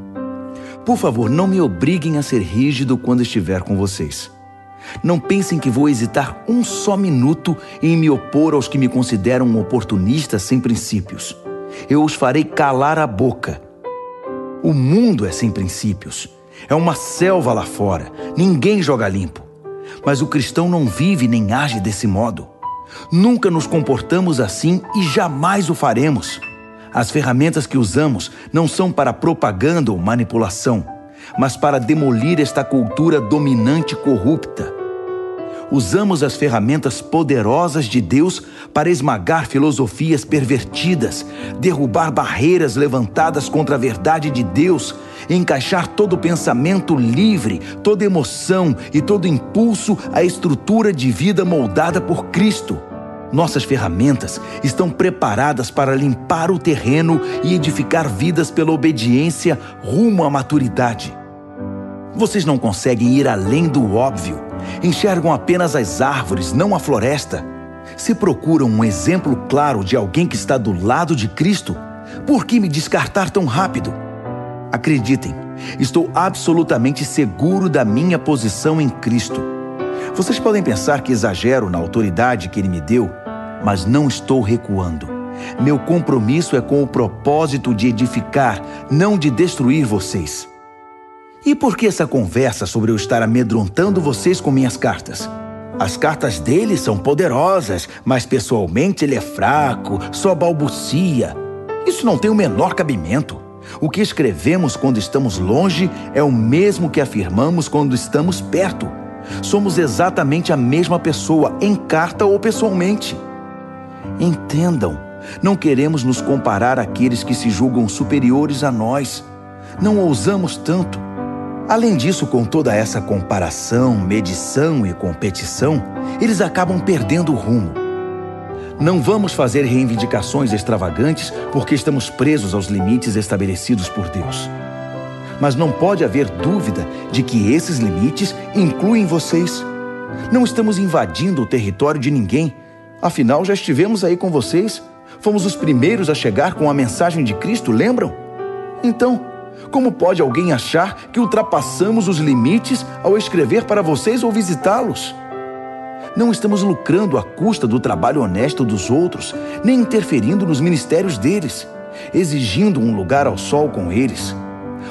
Por favor, não me obriguem a ser rígido quando estiver com vocês. Não pensem que vou hesitar um só minuto em me opor aos que me consideram um oportunista sem princípios. Eu os farei calar a boca. O mundo é sem princípios. É uma selva lá fora. Ninguém joga limpo. Mas o cristão não vive nem age desse modo. Nunca nos comportamos assim e jamais o faremos. As ferramentas que usamos não são para propaganda ou manipulação, mas para demolir esta cultura dominante e corrupta. Usamos as ferramentas poderosas de Deus para esmagar filosofias pervertidas, derrubar barreiras levantadas contra a verdade de Deus, encaixar todo pensamento livre, toda emoção e todo impulso à estrutura de vida moldada por Cristo. Nossas ferramentas estão preparadas para limpar o terreno e edificar vidas pela obediência rumo à maturidade. Vocês não conseguem ir além do óbvio. Enxergam apenas as árvores, não a floresta. Se procuram um exemplo claro de alguém que está do lado de Cristo, por que me descartar tão rápido? Acreditem, Estou absolutamente seguro da minha posição em Cristo. Vocês podem pensar que exagero na autoridade que Ele me deu, mas não estou recuando. Meu compromisso é com o propósito de edificar, não de destruir vocês. E por que essa conversa sobre eu estar amedrontando vocês com minhas cartas? As cartas dele são poderosas, mas pessoalmente ele é fraco, só balbucia. Isso não tem o menor cabimento. O que escrevemos quando estamos longe é o mesmo que afirmamos quando estamos perto. Somos exatamente a mesma pessoa, em carta ou pessoalmente. Entendam, não queremos nos comparar àqueles que se julgam superiores a nós. Não ousamos tanto. Além disso, com toda essa comparação, medição e competição, eles acabam perdendo o rumo. Não vamos fazer reivindicações extravagantes porque estamos presos aos limites estabelecidos por Deus. Mas não pode haver dúvida de que esses limites incluem vocês. Não estamos invadindo o território de ninguém. Afinal, já estivemos aí com vocês. Fomos os primeiros a chegar com a mensagem de Cristo, lembram? Então, como pode alguém achar que ultrapassamos os limites ao escrever para vocês ou visitá-los? Não estamos lucrando à custa do trabalho honesto dos outros, nem interferindo nos ministérios deles, exigindo um lugar ao sol com eles.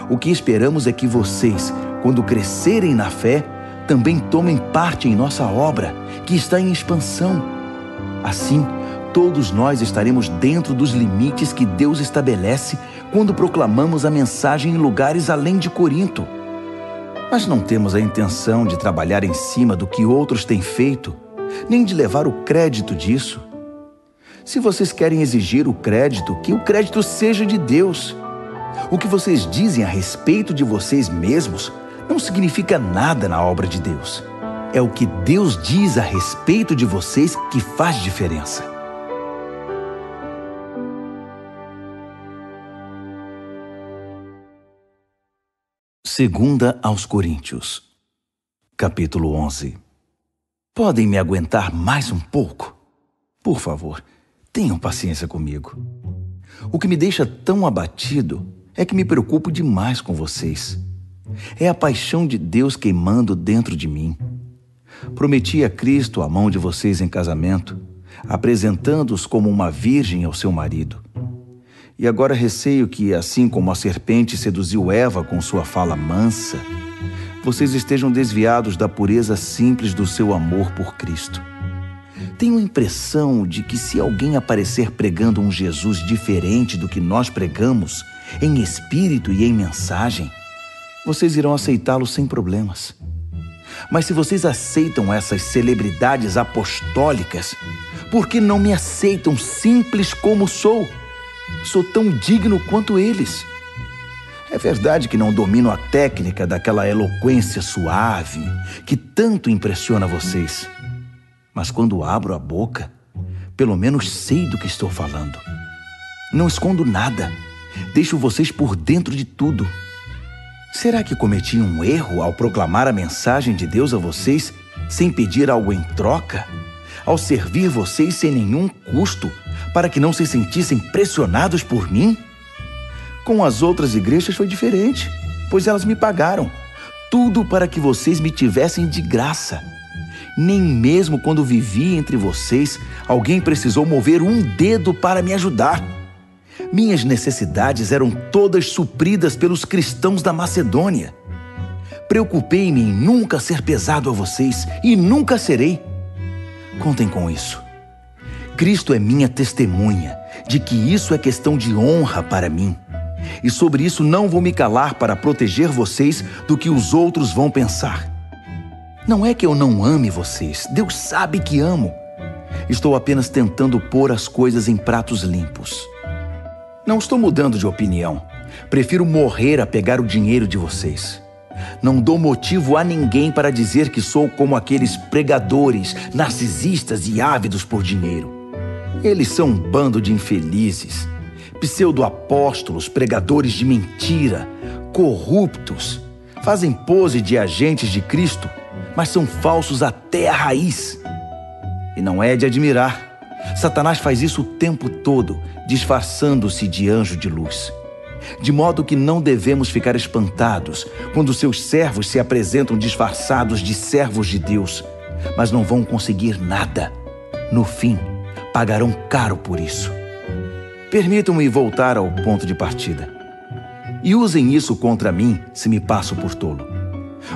O que esperamos é que vocês, quando crescerem na fé, também tomem parte em nossa obra, que está em expansão. Assim, todos nós estaremos dentro dos limites que Deus estabelece quando proclamamos a mensagem em lugares além de Corinto. Mas não temos a intenção de trabalhar em cima do que outros têm feito, nem de levar o crédito disso. Se vocês querem exigir o crédito, que o crédito seja de Deus. O que vocês dizem a respeito de vocês mesmos não significa nada na obra de Deus. É o que Deus diz a respeito de vocês que faz diferença. Segunda aos Coríntios, capítulo 11. Podem me aguentar mais um pouco? Por favor, tenham paciência comigo. O que me deixa tão abatido é que me preocupo demais com vocês. É a paixão de Deus queimando dentro de mim. Prometi a Cristo a mão de vocês em casamento, apresentando-os como uma virgem ao seu marido. E agora receio que, assim como a serpente seduziu Eva com sua fala mansa, vocês estejam desviados da pureza simples do seu amor por Cristo. Tenho a impressão de que se alguém aparecer pregando um Jesus diferente do que nós pregamos, em espírito e em mensagem, vocês irão aceitá-lo sem problemas. Mas se vocês aceitam essas celebridades apostólicas, por que não me aceitam simples como sou? Sou tão digno quanto eles. É verdade que não domino a técnica daquela eloquência suave que tanto impressiona vocês. Mas quando abro a boca, pelo menos sei do que estou falando. Não escondo nada. Deixo vocês por dentro de tudo. Será que cometi um erro ao proclamar a mensagem de Deus a vocês sem pedir algo em troca? Ao servir vocês sem nenhum custo, para que não se sentissem pressionados por mim? Com as outras igrejas foi diferente, pois elas me pagaram. Tudo para que vocês me tivessem de graça. Nem mesmo quando vivi entre vocês, alguém precisou mover um dedo para me ajudar. Minhas necessidades eram todas supridas pelos cristãos da Macedônia. Preocupei-me em nunca ser pesado a vocês e nunca serei. Contem com isso. Cristo é minha testemunha de que isso é questão de honra para mim. E sobre isso não vou me calar para proteger vocês do que os outros vão pensar. Não é que eu não ame vocês, Deus sabe que amo. Estou apenas tentando pôr as coisas em pratos limpos. Não estou mudando de opinião. Prefiro morrer a pegar o dinheiro de vocês. Não dou motivo a ninguém para dizer que sou como aqueles pregadores, narcisistas e ávidos por dinheiro. Eles são um bando de infelizes, pseudo-apóstolos, pregadores de mentira, corruptos. Fazem pose de agentes de Cristo, mas são falsos até a raiz. E não é de admirar. Satanás faz isso o tempo todo, disfarçando-se de anjo de luz. de modo que não devemos ficar espantados quando seus servos se apresentam disfarçados de servos de Deus, mas não vão conseguir nada. No fim, pagarão caro por isso. Permitam-me voltar ao ponto de partida. E usem isso contra mim se me passo por tolo.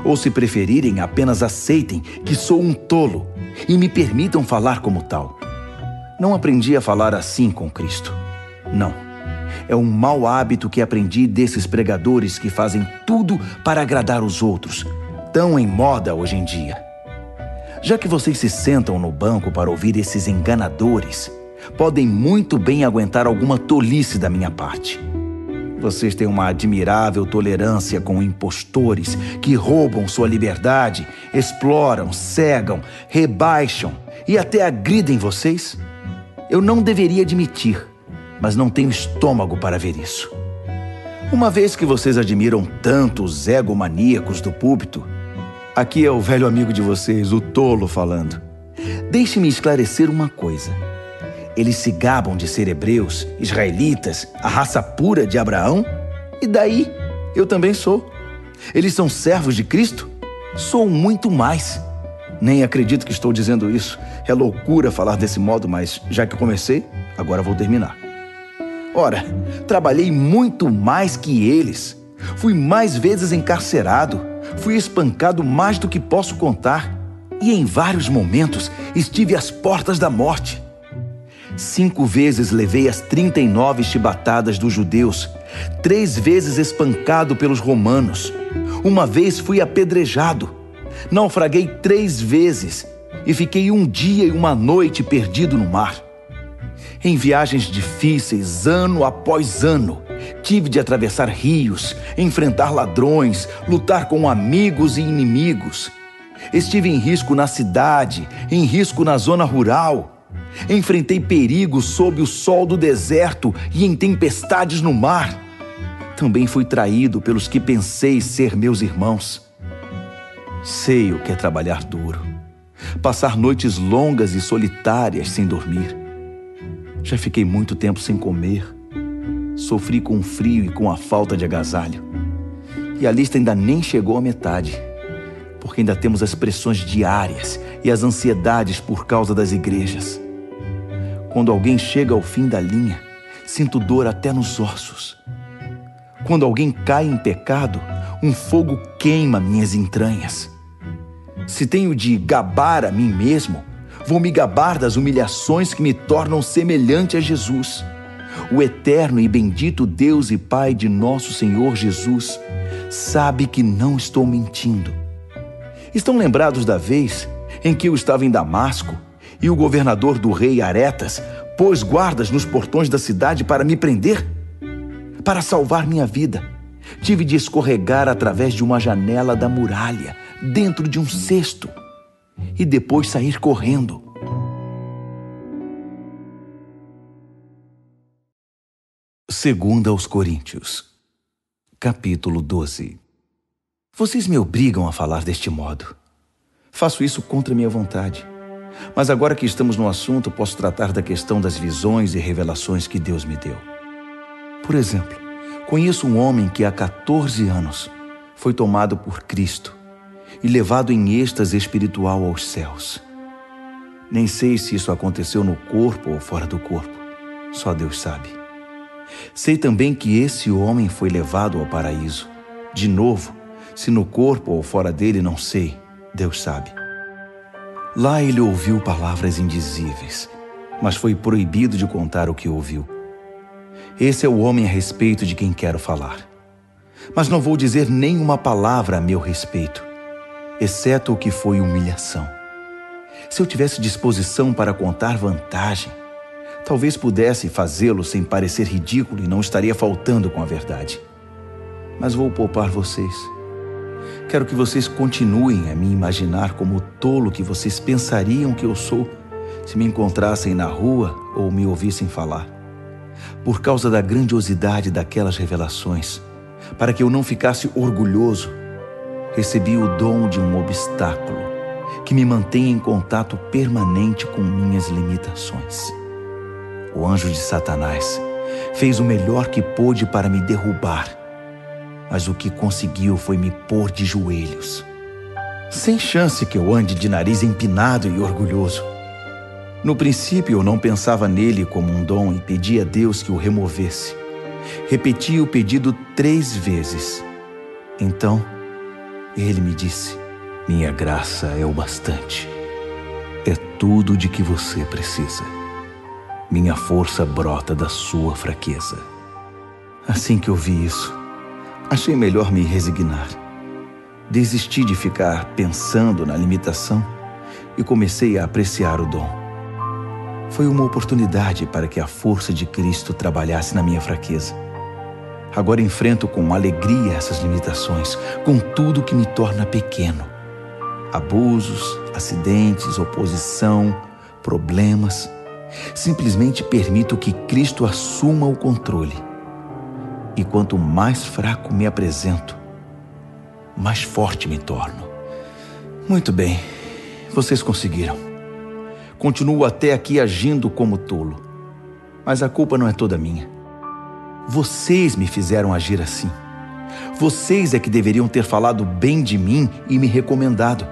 Ou, se preferirem, apenas aceitem que sou um tolo e me permitam falar como tal. Não aprendi a falar assim com Cristo. Não. É um mau hábito que aprendi desses pregadores que fazem tudo para agradar os outros, tão em moda hoje em dia. Já que vocês se sentam no banco para ouvir esses enganadores, podem muito bem aguentar alguma tolice da minha parte. Vocês têm uma admirável tolerância com impostores que roubam sua liberdade, exploram, cegam, rebaixam e até agridem vocês. Eu não deveria admitir, mas não tenho estômago para ver isso. Uma vez que vocês admiram tanto os egomaníacos do púlpito, aqui é o velho amigo de vocês, o tolo, falando. Deixe-me esclarecer uma coisa. Eles se gabam de ser hebreus, israelitas, a raça pura de Abraão? E daí? Eu também sou. Eles são servos de Cristo? Sou muito mais. Nem acredito que estou dizendo isso. É loucura falar desse modo, mas já que comecei, agora vou terminar. Ora, trabalhei muito mais que eles. Fui mais vezes encarcerado. Fui espancado mais do que posso contar. E em vários momentos estive às portas da morte. 5 vezes levei as 39 chibatadas dos judeus, 3 vezes espancado pelos romanos. Uma vez fui apedrejado. Naufraguei 3 vezes e fiquei 1 dia e 1 noite perdido no mar. Em viagens difíceis, ano após ano, tive de atravessar rios, enfrentar ladrões, lutar com amigos e inimigos. Estive em risco na cidade, em risco na zona rural. Enfrentei perigos sob o sol do deserto e em tempestades no mar. Também fui traído pelos que pensei ser meus irmãos. Sei o que é trabalhar duro, passar noites longas e solitárias sem dormir. Já fiquei muito tempo sem comer. Sofri com o frio e com a falta de agasalho. E a lista ainda nem chegou à metade, porque ainda temos as pressões diárias e as ansiedades por causa das igrejas. Quando alguém chega ao fim da linha, sinto dor até nos ossos. Quando alguém cai em pecado, um fogo queima minhas entranhas. Se tenho de gabar a mim mesmo, vou me gabar das humilhações que me tornam semelhante a Jesus. O eterno e bendito Deus e Pai de nosso Senhor Jesus sabe que não estou mentindo. Estão lembrados da vez em que eu estava em Damasco e o governador do rei Aretas pôs guardas nos portões da cidade para me prender? Para salvar minha vida, tive de escorregar através de uma janela da muralha, dentro de um cesto, e depois sair correndo. Segunda aos Coríntios, capítulo 12. Vocês me obrigam a falar deste modo. Faço isso contra minha vontade. Mas agora que estamos no assunto, posso tratar da questão das visões e revelações que Deus me deu. Por exemplo, conheço um homem que há 14 anos foi tomado por Cristo e levado em êxtase espiritual aos céus. Nem sei se isso aconteceu no corpo ou fora do corpo. Só Deus sabe. Sei também que esse homem foi levado ao paraíso. De novo, se no corpo ou fora dele, não sei. Deus sabe. Lá ele ouviu palavras indizíveis, mas foi proibido de contar o que ouviu. Esse é o homem a respeito de quem quero falar. Mas não vou dizer nenhuma palavra a meu respeito, exceto o que foi humilhação. Se eu tivesse disposição para contar vantagem, talvez pudesse fazê-lo sem parecer ridículo e não estaria faltando com a verdade. Mas vou poupar vocês. Quero que vocês continuem a me imaginar como o tolo que vocês pensariam que eu sou se me encontrassem na rua ou me ouvissem falar. Por causa da grandiosidade daquelas revelações, para que eu não ficasse orgulhoso, recebi o dom de um obstáculo que me mantém em contato permanente com minhas limitações. O anjo de Satanás Fez o melhor que pôde para me derrubar, mas o que conseguiu foi me pôr de joelhos. Sem chance que eu ande de nariz empinado e orgulhoso. No princípio eu não pensava nele como um dom e pedi a Deus que o removesse. Repeti o pedido 3 vezes. Então, ele me disse: minha graça é o bastante. É tudo de que você precisa. Minha força brota da sua fraqueza. Assim que eu vi isso, achei melhor me resignar. Desisti de ficar pensando na limitação e comecei a apreciar o dom. Foi uma oportunidade para que a força de Cristo trabalhasse na minha fraqueza. Agora enfrento com alegria essas limitações, com tudo que me torna pequeno. Abusos, acidentes, oposição, problemas. Simplesmente permito que Cristo assuma o controle. E quanto mais fraco me apresento, mais forte me torno. Muito bem, vocês conseguiram. Continuo até aqui agindo como tolo, mas a culpa não é toda minha. Vocês me fizeram agir assim. Vocês é que deveriam ter falado bem de mim e me recomendado,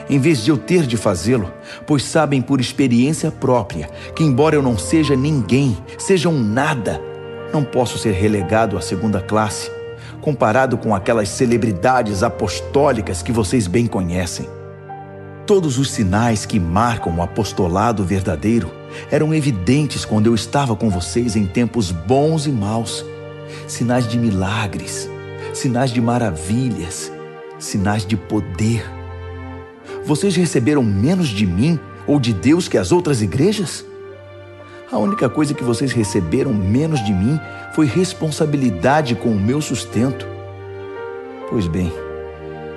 em vez de eu ter de fazê-lo, pois sabem por experiência própria que, embora eu não seja ninguém, seja um nada, não posso ser relegado à 2ª classe, comparado com aquelas celebridades apostólicas que vocês bem conhecem. Todos os sinais que marcam o apostolado verdadeiro eram evidentes quando eu estava com vocês em tempos bons e maus. Sinais de milagres, sinais de maravilhas, sinais de poder. Vocês receberam menos de mim ou de Deus que as outras igrejas? A única coisa que vocês receberam menos de mim foi responsabilidade com o meu sustento. Pois bem,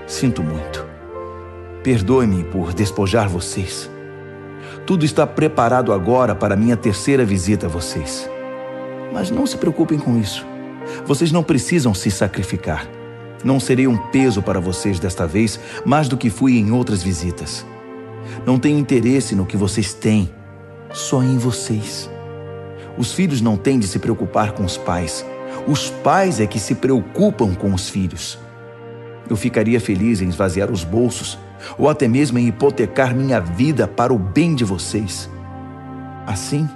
sinto muito. Perdoe-me por despojar vocês. Tudo está preparado agora para minha 3ª visita a vocês. Mas não se preocupem com isso. Vocês não precisam se sacrificar. Não serei um peso para vocês desta vez, mais do que fui em outras visitas. Não tenho interesse no que vocês têm, só em vocês. Os filhos não têm de se preocupar com os pais. Os pais é que se preocupam com os filhos. Eu ficaria feliz em esvaziar os bolsos, ou até mesmo em hipotecar minha vida para o bem de vocês. Assim,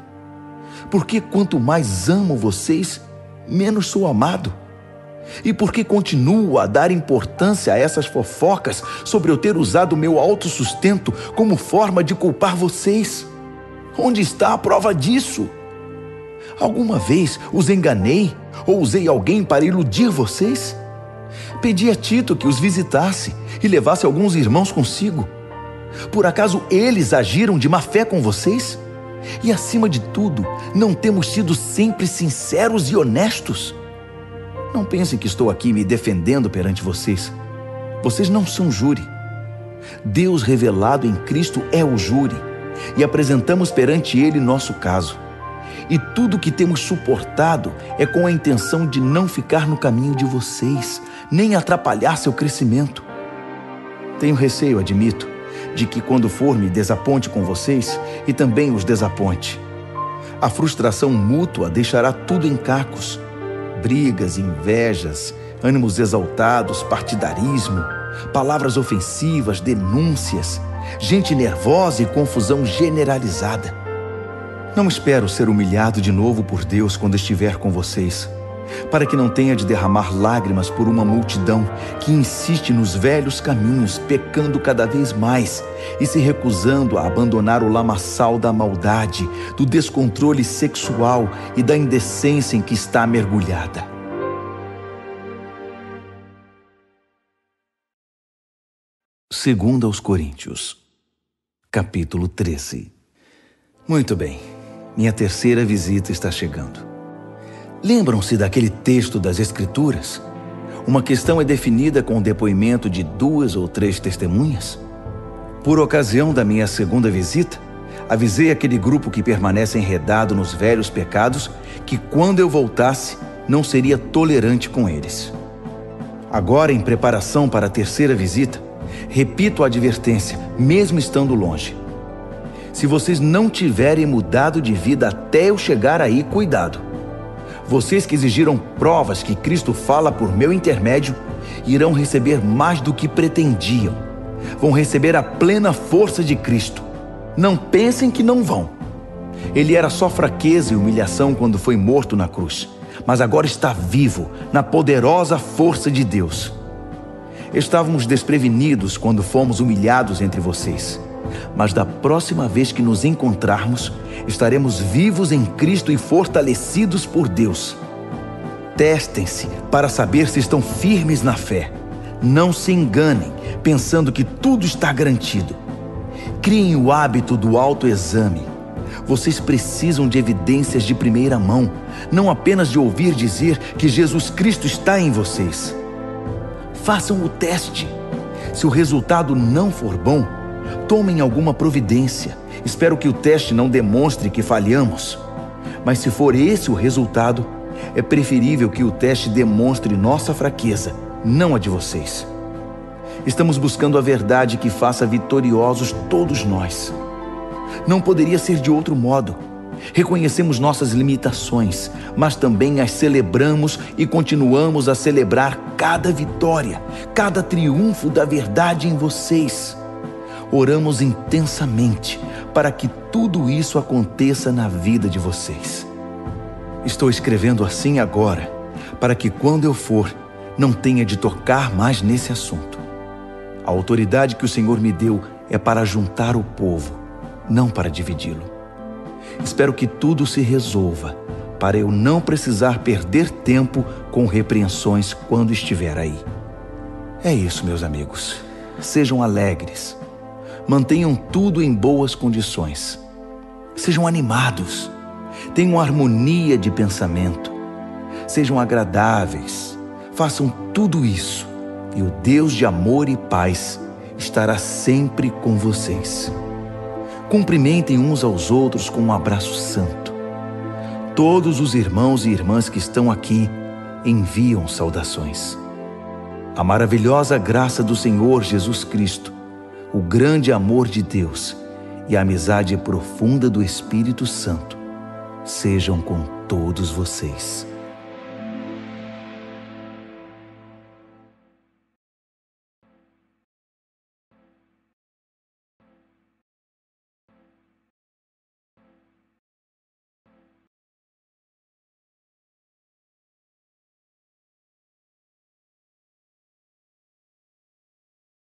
porque quanto mais amo vocês, menos sou amado. E porque continuo a dar importância a essas fofocas sobre eu ter usado meu autossustento como forma de culpar vocês? Onde está a prova disso? Alguma vez os enganei ou usei alguém para iludir vocês? Pedi a Tito que os visitasse e levasse alguns irmãos consigo. Por acaso eles agiram de má fé com vocês? E acima de tudo, não temos sido sempre sinceros e honestos? Não pensem que estou aqui me defendendo perante vocês. Vocês não são júri. Deus revelado em Cristo é o júri, e apresentamos perante Ele nosso caso. E tudo que temos suportado é com a intenção de não ficar no caminho de vocês, nem atrapalhar seu crescimento. Tenho receio, admito, de que quando for me desaponte com vocês e também os desaponte. A frustração mútua deixará tudo em cacos. Brigas, invejas, ânimos exaltados, partidarismo, palavras ofensivas, denúncias, gente nervosa e confusão generalizada. Não espero ser humilhado de novo por Deus quando estiver com vocês, para que não tenha de derramar lágrimas por uma multidão que insiste nos velhos caminhos, pecando cada vez mais e se recusando a abandonar o lamaçal da maldade, do descontrole sexual e da indecência em que está mergulhada. Segunda aos Coríntios, capítulo 13. Muito bem, minha 3ª visita está chegando. Lembram-se daquele texto das Escrituras? Uma questão é definida com o depoimento de 2 ou 3 testemunhas? Por ocasião da minha 2ª visita, avisei aquele grupo que permanece enredado nos velhos pecados que quando eu voltasse, não seria tolerante com eles. Agora, em preparação para a 3ª visita, repito a advertência, mesmo estando longe. Se vocês não tiverem mudado de vida até eu chegar aí, cuidado. Vocês que exigiram provas que Cristo fala por meu intermédio, irão receber mais do que pretendiam. Vão receber a plena força de Cristo. Não pensem que não vão. Ele era só fraqueza e humilhação quando foi morto na cruz, mas agora está vivo na poderosa força de Deus. Estávamos desprevenidos quando fomos humilhados entre vocês, mas da próxima vez que nos encontrarmos, estaremos vivos em Cristo e fortalecidos por Deus. Testem-se para saber se estão firmes na fé. Não se enganem, pensando que tudo está garantido. Criem o hábito do autoexame. Vocês precisam de evidências de primeira mão, não apenas de ouvir dizer que Jesus Cristo está em vocês. Façam o teste. Se o resultado não for bom, tomem alguma providência. Espero que o teste não demonstre que falhamos. Mas se for esse o resultado, é preferível que o teste demonstre nossa fraqueza, não a de vocês. Estamos buscando a verdade que faça vitoriosos todos nós. Não poderia ser de outro modo. Reconhecemos nossas limitações, mas também as celebramos e continuamos a celebrar cada vitória, cada triunfo da verdade em vocês. Oramos intensamente para que tudo isso aconteça na vida de vocês. Estou escrevendo assim agora, para que quando eu for, não tenha de tocar mais nesse assunto. A autoridade que o Senhor me deu é para juntar o povo, não para dividi-lo. Espero que tudo se resolva, para eu não precisar perder tempo com repreensões quando estiver aí. É isso, meus amigos. Sejam alegres. Mantenham tudo em boas condições. Sejam animados. Tenham harmonia de pensamento. Sejam agradáveis. Façam tudo isso, e o Deus de amor e paz estará sempre com vocês. Cumprimentem uns aos outros com um abraço santo. Todos os irmãos e irmãs que estão aqui enviam saudações. A maravilhosa graça do Senhor Jesus Cristo, o grande amor de Deus e a amizade profunda do Espírito Santo sejam com todos vocês.